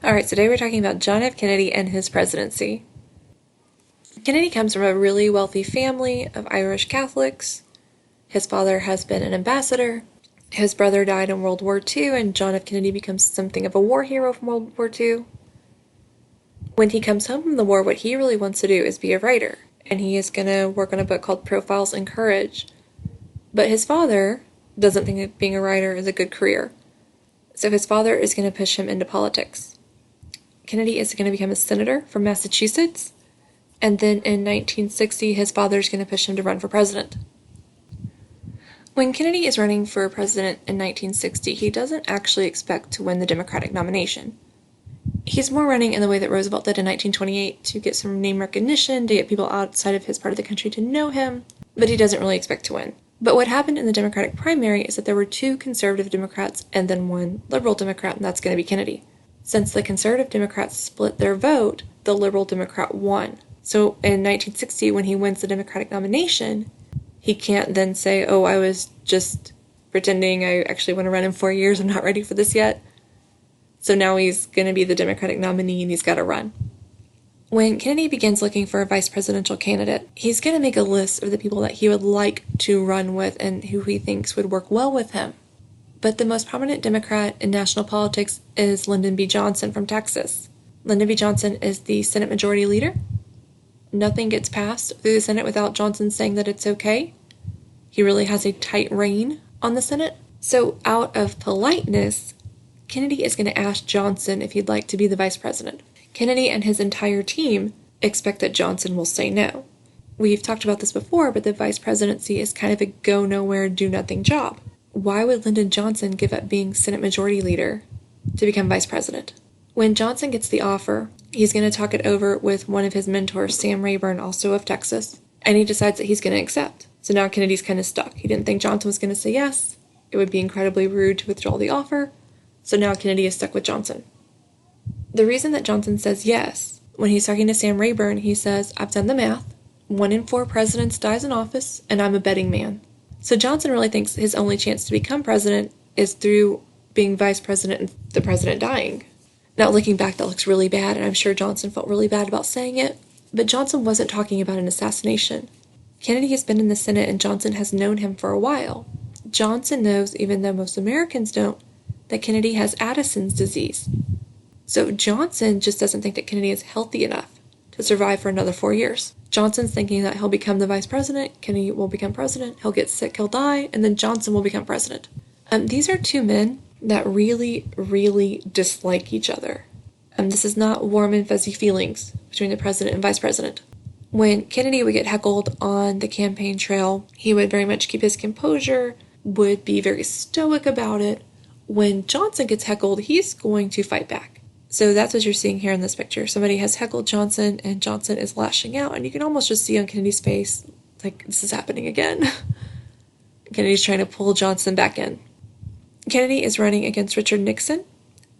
Alright, today we're talking about John F. Kennedy and his presidency. Kennedy comes from a really wealthy family of Irish Catholics. His father has been an ambassador. His brother died in World War II, and John F. Kennedy becomes something of a war hero from World War II. When he comes home from the war, what he really wants to do is be a writer, and he is going to work on a book called Profiles in Courage. But his father doesn't think that being a writer is a good career, so his father is going to push him into politics. Kennedy is going to become a senator from Massachusetts, and then in 1960, his father is going to push him to run for president. When Kennedy is running for president in 1960, he doesn't actually expect to win the Democratic nomination. He's more running in the way that Roosevelt did in 1928 to get some name recognition, to get people outside of his part of the country to know him, but he doesn't really expect to win. But what happened in the Democratic primary is that there were two conservative Democrats and then one liberal Democrat, and that's going to be Kennedy. Since the conservative Democrats split their vote, the liberal Democrat won. So in 1960, when he wins the Democratic nomination, he can't then say, oh, I was just pretending, I actually want to run in 4 years, I'm not ready for this yet. So now he's going to be the Democratic nominee and he's got to run. When Kennedy begins looking for a vice presidential candidate, he's going to make a list of the people that he would like to run with and who he thinks would work well with him. But the most prominent Democrat in national politics is Lyndon B. Johnson from Texas. Lyndon B. Johnson is the Senate Majority Leader. Nothing gets passed through the Senate without Johnson saying that it's okay. He really has a tight rein on the Senate. So out of politeness, Kennedy is going to ask Johnson if he'd like to be the vice president. Kennedy and his entire team expect that Johnson will say no. We've talked about this before, but the vice presidency is kind of a go-nowhere, do-nothing job. Why would Lyndon Johnson give up being Senate Majority Leader to become vice president? When Johnson gets the offer, he's going to talk it over with one of his mentors, Sam Rayburn, also of Texas, and he decides that he's going to accept. So now Kennedy's kind of stuck. He didn't think Johnson was going to say yes. It would be incredibly rude to withdraw the offer. So now Kennedy is stuck with Johnson. The reason that Johnson says yes, when he's talking to Sam Rayburn, he says, I've done the math. 1 in 4 presidents dies in office, and I'm a betting man. So Johnson really thinks his only chance to become president is through being vice president and the president dying. Now, looking back, that looks really bad, and I'm sure Johnson felt really bad about saying it, but Johnson wasn't talking about an assassination. Kennedy has been in the Senate, and Johnson has known him for a while. Johnson knows, even though most Americans don't, that Kennedy has Addison's disease. So Johnson just doesn't think that Kennedy is healthy enough to survive for another 4 years. Johnson's thinking that he'll become the vice president, Kennedy will become president, he'll get sick, he'll die, and then Johnson will become president. These are two men that really, really dislike each other. This is not warm and fuzzy feelings between the president and vice president. When Kennedy would get heckled on the campaign trail, he would very much keep his composure, would be very stoic about it. When Johnson gets heckled, he's going to fight back. So that's what you're seeing here in this picture. Somebody has heckled Johnson, and Johnson is lashing out, and you can almost just see on Kennedy's face, like, this is happening again. Kennedy's trying to pull Johnson back in. Kennedy is running against Richard Nixon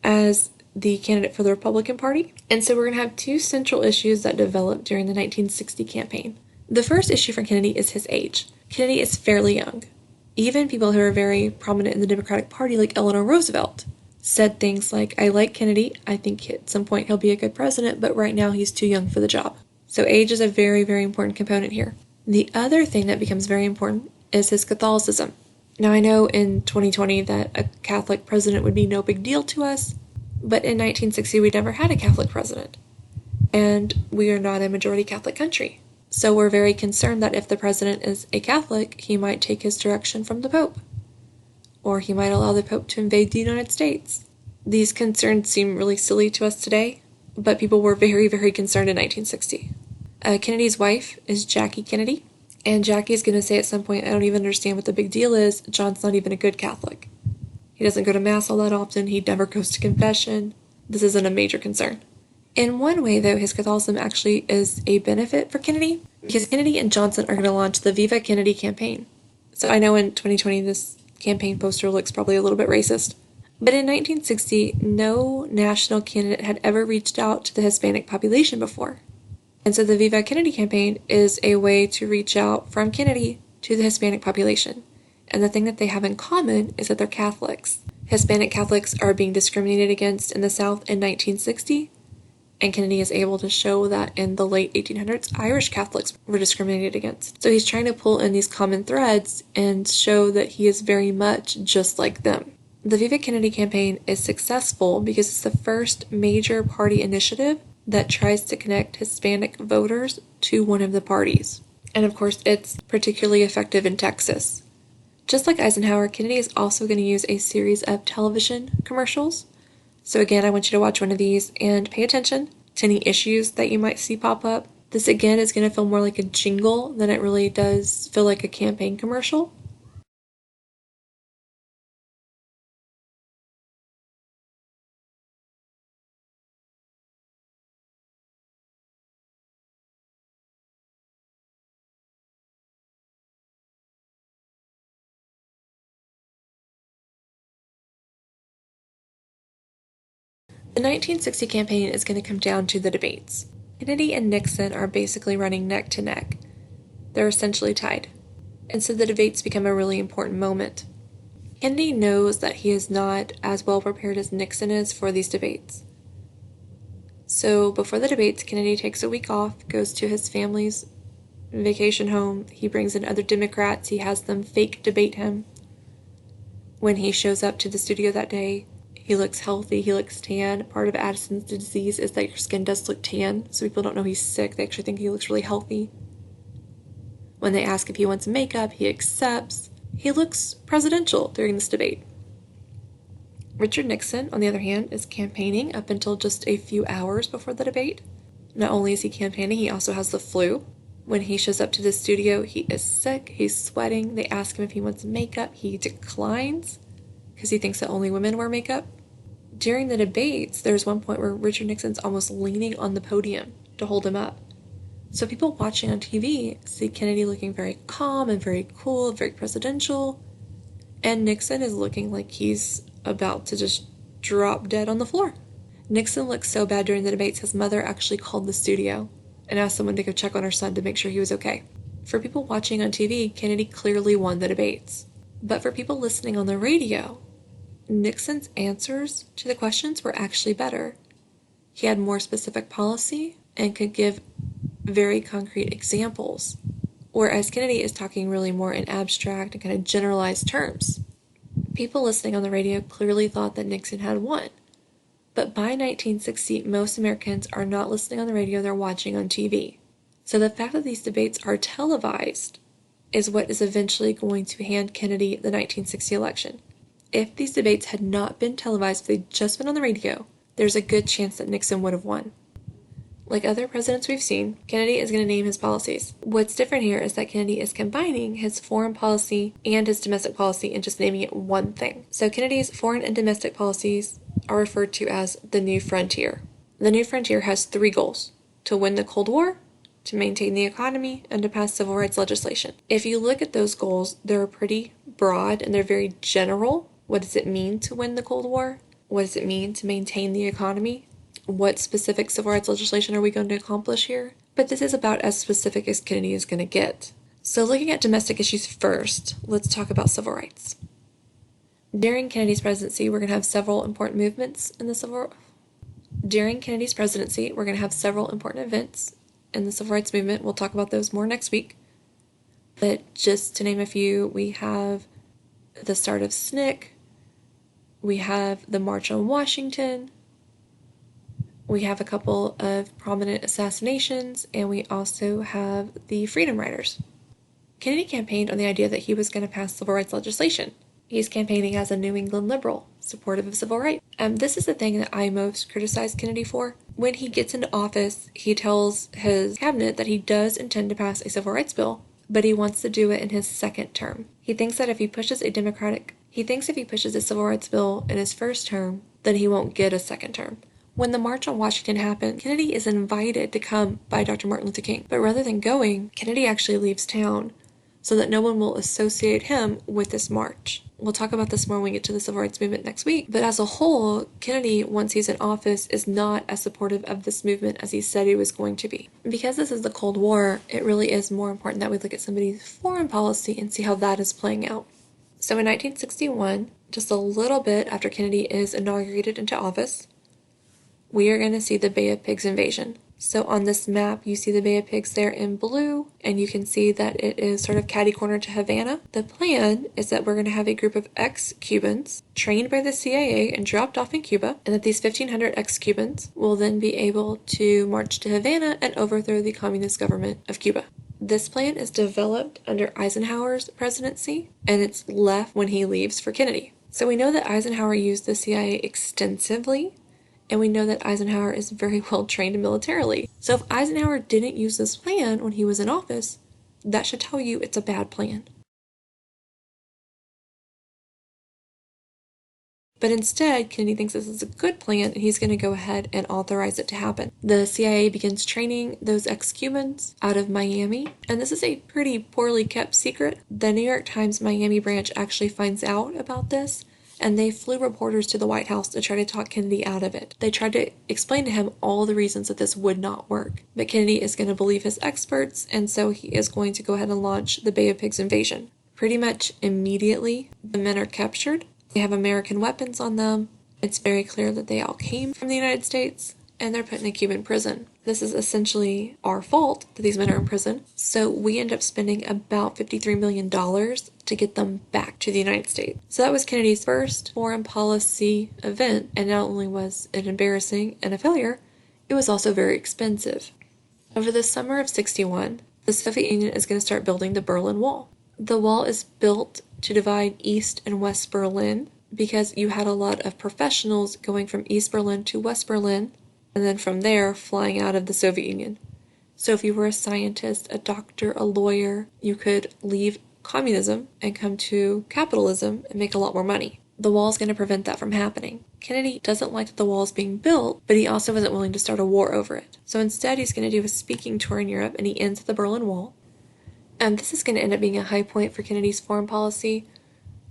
as the candidate for the Republican Party, and so we're going to have two central issues that developed during the 1960 campaign. The first issue for Kennedy is his age. Kennedy is fairly young. Even people who are very prominent in the Democratic Party, like Eleanor Roosevelt, said things like, I like Kennedy, I think at some point he'll be a good president, but right now he's too young for the job. So age is a very, very important component here. The other thing that becomes very important is his Catholicism. Now I know in 2020 that a Catholic president would be no big deal to us, but in 1960 we never had a Catholic president. And we are not a majority Catholic country. So we're very concerned that if the president is a Catholic, he might take his direction from the Pope. Or he might allow the Pope to invade the United States. These concerns seem really silly to us today, but people were very, very concerned in 1960. Kennedy's wife is Jackie Kennedy, and Jackie's going to say at some point, I don't even understand what the big deal is, John's not even a good Catholic. He doesn't go to Mass all that often, he never goes to confession. This isn't a major concern. In one way, though, his Catholicism actually is a benefit for Kennedy, because Kennedy and Johnson are going to launch the Viva Kennedy campaign. So I know in 2020 this campaign poster looks probably a little bit racist. But in 1960, no national candidate had ever reached out to the Hispanic population before. And so the Viva Kennedy campaign is a way to reach out from Kennedy to the Hispanic population. And the thing that they have in common is that they're Catholics. Hispanic Catholics are being discriminated against in the South in 1960, and Kennedy is able to show that in the late 1800s, Irish Catholics were discriminated against. So he's trying to pull in these common threads and show that he is very much just like them. The Viva Kennedy campaign is successful because it's the first major party initiative that tries to connect Hispanic voters to one of the parties. And of course, it's particularly effective in Texas. Just like Eisenhower, Kennedy is also going to use a series of television commercials. So again, I want you to watch one of these and pay attention to any issues that you might see pop up. This again is going to feel more like a jingle than it really does feel like a campaign commercial. The 1960 campaign is going to come down to the debates. Kennedy and Nixon are basically running neck to neck. They're essentially tied. And so the debates become a really important moment. Kennedy knows that he is not as well prepared as Nixon is for these debates. So before the debates, Kennedy takes a week off, goes to his family's vacation home. He brings in other Democrats. He has them fake debate him. When he shows up to the studio that day, he looks healthy, he looks tan. Part of Addison's disease is that your skin does look tan, so people don't know he's sick. They actually think he looks really healthy. When they ask if he wants makeup, he accepts. He looks presidential during this debate. Richard Nixon, on the other hand, is campaigning up until just a few hours before the debate. Not only is he campaigning, he also has the flu. When he shows up to the studio, he is sick, he's sweating. They ask him if he wants makeup. He declines because he thinks that only women wear makeup. During the debates, there's one point where Richard Nixon's almost leaning on the podium to hold him up. So people watching on TV see Kennedy looking very calm and very cool, very presidential, and Nixon is looking like he's about to just drop dead on the floor. Nixon looked so bad during the debates, his mother actually called the studio and asked someone to go check on her son to make sure he was okay. For people watching on TV, Kennedy clearly won the debates. But for people listening on the radio, Nixon's answers to the questions were actually better. He had more specific policy and could give very concrete examples, whereas Kennedy is talking really more in abstract and kind of generalized terms. People listening on the radio clearly thought that Nixon had won. But by 1960, most Americans are not listening on the radio, they're watching on TV. So the fact that these debates are televised is what is eventually going to hand Kennedy the 1960 election. If these debates had not been televised, if they'd just been on the radio, there's a good chance that Nixon would have won. Like other presidents we've seen, Kennedy is going to name his policies. What's different here is that Kennedy is combining his foreign policy and his domestic policy and just naming it one thing. So Kennedy's foreign and domestic policies are referred to as the New Frontier. The New Frontier has 3 goals: to win the Cold War, to maintain the economy, and to pass civil rights legislation. If you look at those goals, they're pretty broad and they're very general. What does it mean to win the Cold War? What does it mean to maintain the economy? What specific civil rights legislation are we going to accomplish here? But this is about as specific as Kennedy is going to get. So looking at domestic issues first, let's talk about civil rights. During Kennedy's presidency, we're going to have several important movements in the civil During Kennedy's presidency, we're going to have several important events in the civil rights movement. We'll talk about those more next week. But just to name a few, we have the start of SNCC, we have the March on Washington, we have a couple of prominent assassinations, and we also have the Freedom Riders. Kennedy campaigned on the idea that he was going to pass civil rights legislation. He's campaigning as a New England liberal, supportive of civil rights. This is the thing that I most criticize Kennedy for. When he gets into office, he tells his cabinet that he does intend to pass a civil rights bill, but he wants to do it in his second term. He thinks that if he pushes a civil rights bill in his first term, then he won't get a second term. When the March on Washington happened, Kennedy is invited to come by Dr. Martin Luther King, but rather than going, Kennedy actually leaves town so that no one will associate him with this march. We'll talk about this more when we get to the civil rights movement next week, but as a whole, Kennedy, once he's in office, is not as supportive of this movement as he said he was going to be. Because this is the Cold War, it really is more important that we look at somebody's foreign policy and see how that is playing out. So in 1961, just a little bit after Kennedy is inaugurated into office, we are going to see the Bay of Pigs invasion. So on this map, you see the Bay of Pigs there in blue, and you can see that it is sort of catty-corner to Havana. The plan is that we're going to have a group of ex-Cubans trained by the CIA and dropped off in Cuba, and that these 1,500 ex-Cubans will then be able to march to Havana and overthrow the communist government of Cuba. This plan is developed under Eisenhower's presidency, and it's left when he leaves for Kennedy. So we know that Eisenhower used the CIA extensively, and we know that Eisenhower is very well trained militarily. So if Eisenhower didn't use this plan when he was in office, that should tell you it's a bad plan. But instead, Kennedy thinks this is a good plan, and he's going to go ahead and authorize it to happen. The CIA begins training those ex-Cubans out of Miami, and this is a pretty poorly kept secret. The New York Times Miami branch actually finds out about this, and they flew reporters to the White House to try to talk Kennedy out of it. They tried to explain to him all the reasons that this would not work. But Kennedy is going to believe his experts, and so he is going to go ahead and launch the Bay of Pigs invasion. Pretty much immediately, the men are captured. They have American weapons on them. It's very clear that they all came from the United States, and they're put in a Cuban prison. This is essentially our fault that these men are in prison, so we end up spending about $53 million to get them back to the United States. So that was Kennedy's first foreign policy event, and not only was it embarrassing and a failure, it was also very expensive. Over the summer of '61, the Soviet Union is going to start building the Berlin Wall. The wall is built to divide East and West Berlin because you had a lot of professionals going from East Berlin to West Berlin, and then from there flying out of the Soviet Union. So if you were a scientist, a doctor, a lawyer, you could leave communism and come to capitalism and make a lot more money. The wall is going to prevent that from happening. Kennedy doesn't like that the wall is being built, but he also isn't willing to start a war over it. So instead he's going to do a speaking tour in Europe, and he ends at the Berlin Wall. And this is going to end up being a high point for Kennedy's foreign policy.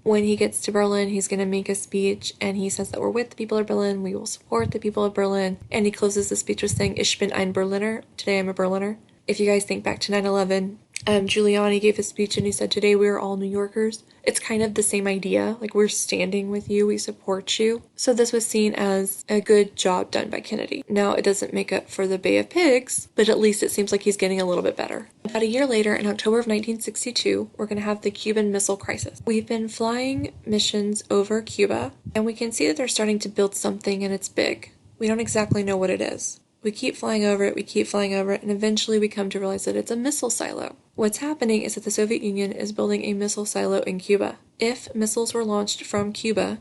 When he gets to Berlin, he's going to make a speech, and he says that we're with the people of Berlin, we will support the people of Berlin, and he closes the speech with saying, Ich bin ein Berliner, today I'm a Berliner. If you guys think back to 9/11, Giuliani gave a speech and he said, today we are all New Yorkers. It's kind of the same idea, like we're standing with you, we support you. So this was seen as a good job done by Kennedy. Now it doesn't make up for the Bay of Pigs, but at least it seems like he's getting a little bit better. About a year later, in October of 1962, we're going to have the Cuban Missile Crisis. We've been flying missions over Cuba, and we can see that they're starting to build something, and it's big. We don't exactly know what it is. We keep flying over it, and eventually we come to realize that it's a missile silo. What's happening is that the Soviet Union is building a missile silo in Cuba. If missiles were launched from Cuba,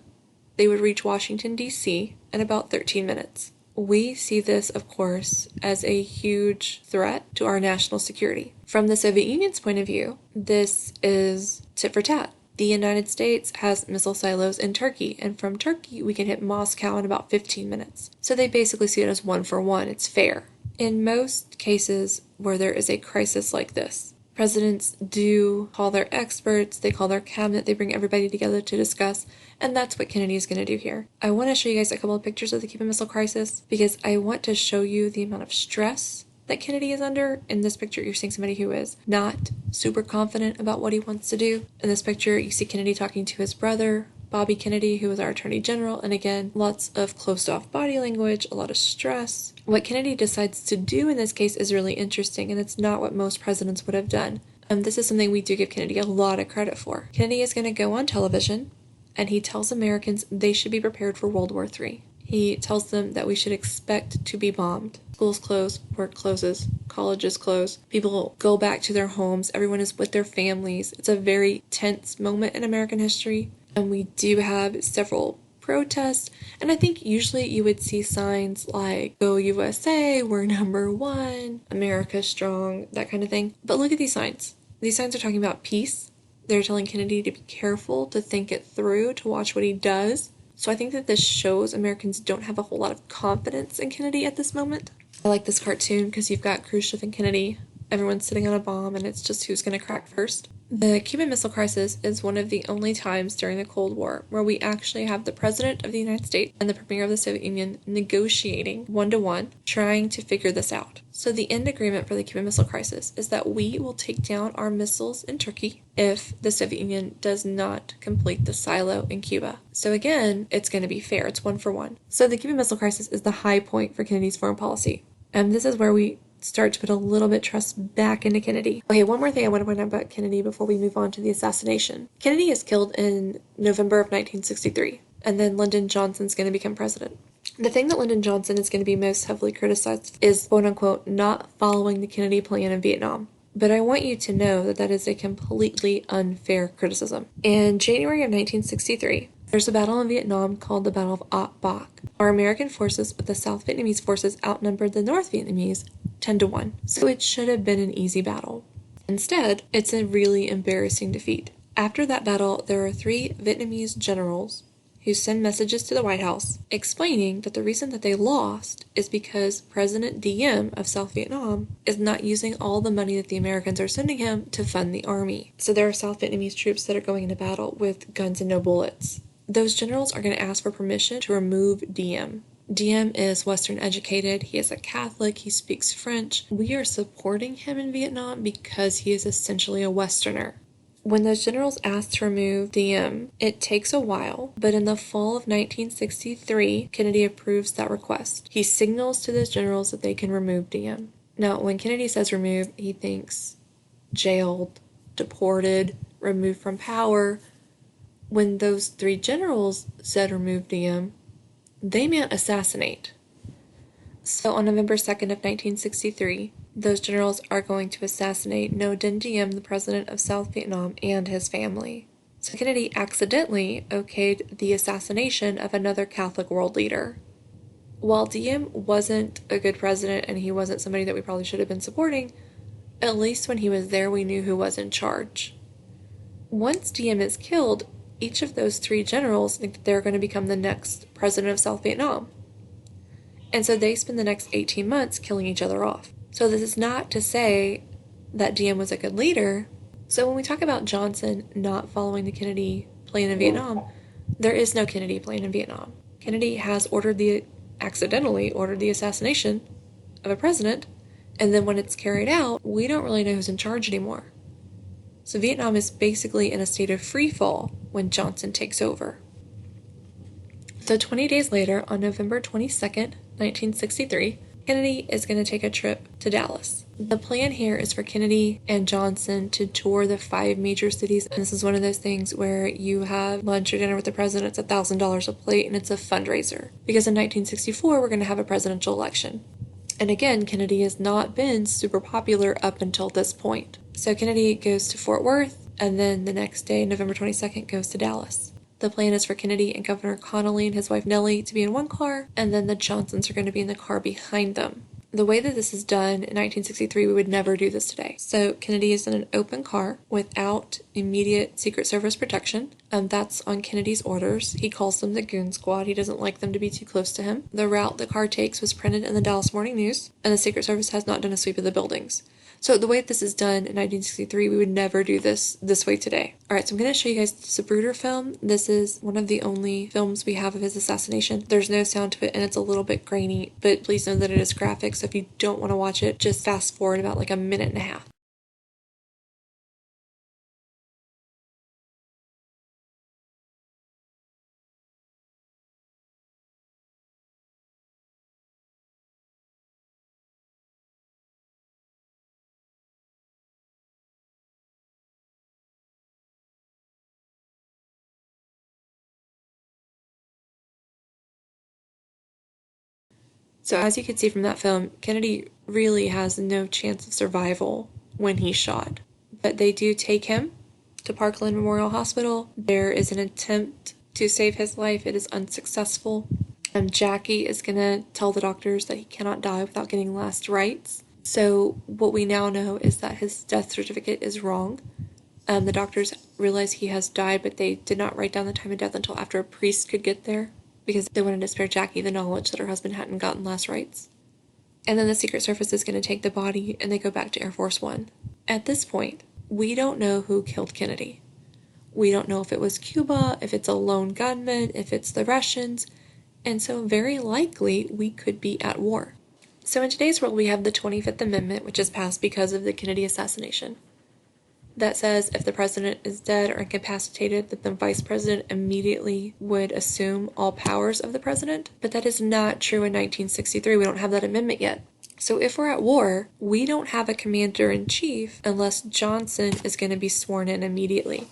they would reach Washington, D.C. in about 13 minutes. We see this, of course, as a huge threat to our national security. From the Soviet Union's point of view, this is tit for tat. The United States has missile silos in Turkey, and from Turkey we can hit Moscow in about 15 minutes. So they basically see it as 1 for 1. It's fair. In most cases where there is a crisis like this, presidents do call their experts, they call their cabinet, they bring everybody together to discuss, and that's what Kennedy is going to do here. I want to show you guys a couple of pictures of the Cuban Missile Crisis because I want to show you the amount of stress that Kennedy is under. In this picture, you're seeing somebody who is not super confident about what he wants to do. In this picture, you see Kennedy talking to his brother, Bobby Kennedy, who was our Attorney General, and again, lots of closed-off body language, a lot of stress. What Kennedy decides to do in this case is really interesting, and it's not what most presidents would have done. This is something we do give Kennedy a lot of credit for. Kennedy is going to go on television, and he tells Americans they should be prepared for World War III. He tells them that we should expect to be bombed. Schools close, work closes, colleges close, people go back to their homes, everyone is with their families. It's a very tense moment in American history, and we do have several protests, and I think usually you would see signs like, Go USA, we're #1, America strong, that kind of thing. But look at these signs. These signs are talking about peace. They're telling Kennedy to be careful, to think it through, to watch what he does. So I think that this shows Americans don't have a whole lot of confidence in Kennedy at this moment. I like this cartoon because you've got Khrushchev and Kennedy Everyone's sitting on a bomb, and it's just who's going to crack first. The Cuban Missile Crisis is one of the only times during the Cold War where we actually have the President of the United States and the Premier of the Soviet Union negotiating one-to-one, trying to figure this out. So the end agreement for the Cuban Missile Crisis is that we will take down our missiles in Turkey if the Soviet Union does not complete the silo in Cuba. So again, it's going to be fair. It's 1-for-1. So the Cuban Missile Crisis is the high point for Kennedy's foreign policy. And this is where we start to put a little bit trust back into Kennedy. Okay, one more thing I want to point out about Kennedy before we move on to the assassination. Kennedy is killed in November of 1963, and then Lyndon Johnson's going to become president. The thing that Lyndon Johnson is going to be most heavily criticized is, quote-unquote, not following the Kennedy plan in Vietnam. But I want you to know that that is a completely unfair criticism. In January of 1963, there's a battle in Vietnam called the Battle of Ot Bac. Our American forces with the South Vietnamese forces outnumbered the North Vietnamese 10-1. So it should have been an easy battle. Instead, it's a really embarrassing defeat. After that battle, there are 3 Vietnamese generals who send messages to the White House explaining that the reason that they lost is because President Diem of South Vietnam is not using all the money that the Americans are sending him to fund the army. So there are South Vietnamese troops that are going into battle with guns and no bullets. Those generals are going to ask for permission to remove Diem. Diem is Western educated, he is a Catholic, he speaks French. We are supporting him in Vietnam because he is essentially a Westerner. When those generals asked to remove Diem, it takes a while, but in the fall of 1963, Kennedy approves that request. He signals to those generals that they can remove Diem. Now, when Kennedy says remove, he thinks jailed, deported, removed from power. When those 3 generals said remove Diem, they meant assassinate. So on November 2nd of 1963, those generals are going to assassinate Ngo Dinh Diem, the president of South Vietnam, and his family. So Kennedy accidentally okayed the assassination of another Catholic world leader. While Diem wasn't a good president and he wasn't somebody that we probably should have been supporting, at least when he was there we knew who was in charge. Once Diem is killed, each of those 3 generals think that they're going to become the next president of South Vietnam. And so they spend the next 18 months killing each other off. So this is not to say that Diem was a good leader. So when we talk about Johnson not following the Kennedy plan in Vietnam, there is no Kennedy plan in Vietnam. Kennedy has accidentally ordered the assassination of a president, and then when it's carried out, we don't really know who's in charge anymore. So Vietnam is basically in a state of free fall when Johnson takes over. So 20 days later, on November 22nd, 1963, Kennedy is going to take a trip to Dallas. The plan here is for Kennedy and Johnson to tour the 5 major cities, and this is one of those things where you have lunch or dinner with the president, it's $1,000 a plate, and it's a fundraiser. Because in 1964, we're going to have a presidential election. And again, Kennedy has not been super popular up until this point. So Kennedy goes to Fort Worth, and then the next day, November 22nd, goes to Dallas. The plan is for Kennedy and Governor Connolly and his wife Nellie to be in one car, and then the Johnsons are going to be in the car behind them. The way that this is done in 1963, we would never do this today. So Kennedy is in an open car without immediate Secret Service protection. That's on Kennedy's orders. He calls them the Goon Squad. He doesn't like them to be too close to him. The route the car takes was printed in the Dallas Morning News, and the Secret Service has not done a sweep of the buildings. So the way this is done in 1963, we would never do this way today. Alright, so I'm going to show you guys the Zapruder film. This is one of the only films we have of his assassination. There's no sound to it and it's a little bit grainy, but please know that it is graphic, so if you don't want to watch it, just fast forward about like a minute and a half. So as you can see from that film, Kennedy really has no chance of survival when he's shot. But they do take him to Parkland Memorial Hospital. There is an attempt to save his life. It is unsuccessful. Jackie is going to tell the doctors that he cannot die without getting last rites. So what we now know is that his death certificate is wrong. The doctors realize he has died, but they did not write down the time of death until after a priest could get there, because they wanted to spare Jackie the knowledge that her husband hadn't gotten last rites. And then the Secret Service is going to take the body and they go back to Air Force One. At this point, we don't know who killed Kennedy. We don't know if it was Cuba, if it's a lone gunman, if it's the Russians, and so very likely we could be at war. So in today's world, we have the 25th Amendment, which is passed because of the Kennedy assassination. That says if the president is dead or incapacitated, that the vice president immediately would assume all powers of the president. But that is not true in 1963. We don't have that amendment yet. So if we're at war, we don't have a commander-in-chief unless Johnson is going to be sworn in immediately.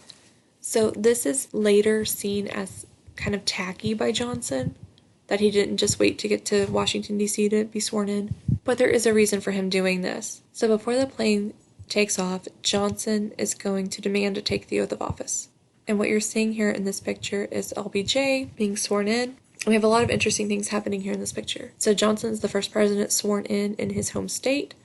So this is later seen as kind of tacky by Johnson, that he didn't just wait to get to Washington, D.C. to be sworn in. But there is a reason for him doing this. So before the plane takes off, Johnson is going to demand to take the oath of office. And what you're seeing here in this picture is LBJ being sworn in. We have a lot of interesting things happening here in this picture. So Johnson's the first president sworn in his home state.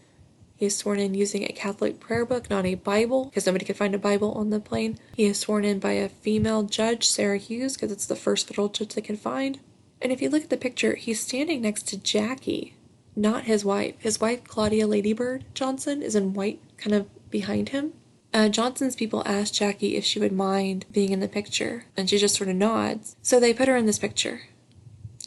He is sworn in using a Catholic prayer book, not a Bible, because nobody could find a Bible on the plane. He is sworn in by a female judge, Sarah Hughes, because it's the first federal judge they can find. And if you look at the picture, he's standing next to Jackie, not his wife. His wife, Claudia Ladybird Johnson, is in white, kind of behind him. Johnson's people asked Jackie if she would mind being in the picture, and she just sort of nods. So they put her in this picture.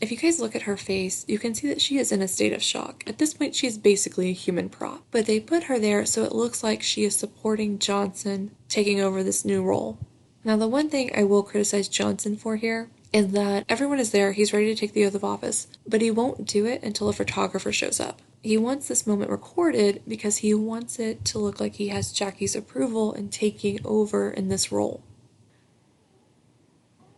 If you guys look at her face, you can see that she is in a state of shock. At this point, she's basically a human prop. But they put her there so it looks like she is supporting Johnson taking over this new role. Now, the one thing I will criticize Johnson for here is that everyone is there, he's ready to take the oath of office, but he won't do it until a photographer shows up. He wants this moment recorded because he wants it to look like he has Jackie's approval in taking over in this role.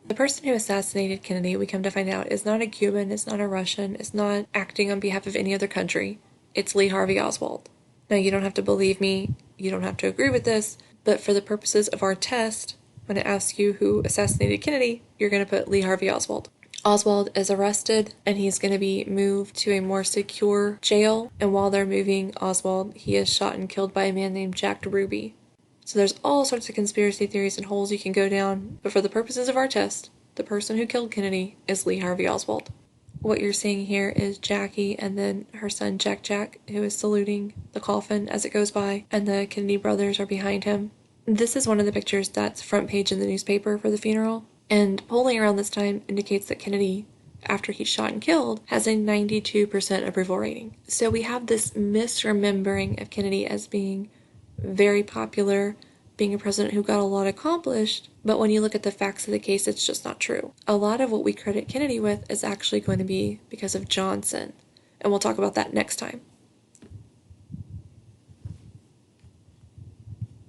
The person who assassinated Kennedy, we come to find out, is not a Cuban, it's not a Russian, it's not acting on behalf of any other country. It's Lee Harvey Oswald. Now, you don't have to believe me, you don't have to agree with this, but for the purposes of our test, when it asks you who assassinated Kennedy, you're going to put Lee Harvey Oswald. Oswald is arrested, and he's going to be moved to a more secure jail, and while they're moving Oswald, he is shot and killed by a man named Jack Ruby. So there's all sorts of conspiracy theories and holes you can go down, but for the purposes of our test, the person who killed Kennedy is Lee Harvey Oswald. What you're seeing here is Jackie and then her son Jack, who is saluting the coffin as it goes by, and the Kennedy brothers are behind him. This is one of the pictures that's front page in the newspaper for the funeral, and polling around this time indicates that Kennedy, after he's shot and killed, has a 92% approval rating. So we have this misremembering of Kennedy as being very popular, being a president who got a lot accomplished, but when you look at the facts of the case, it's just not true. A lot of what we credit Kennedy with is actually going to be because of Johnson, and we'll talk about that next time.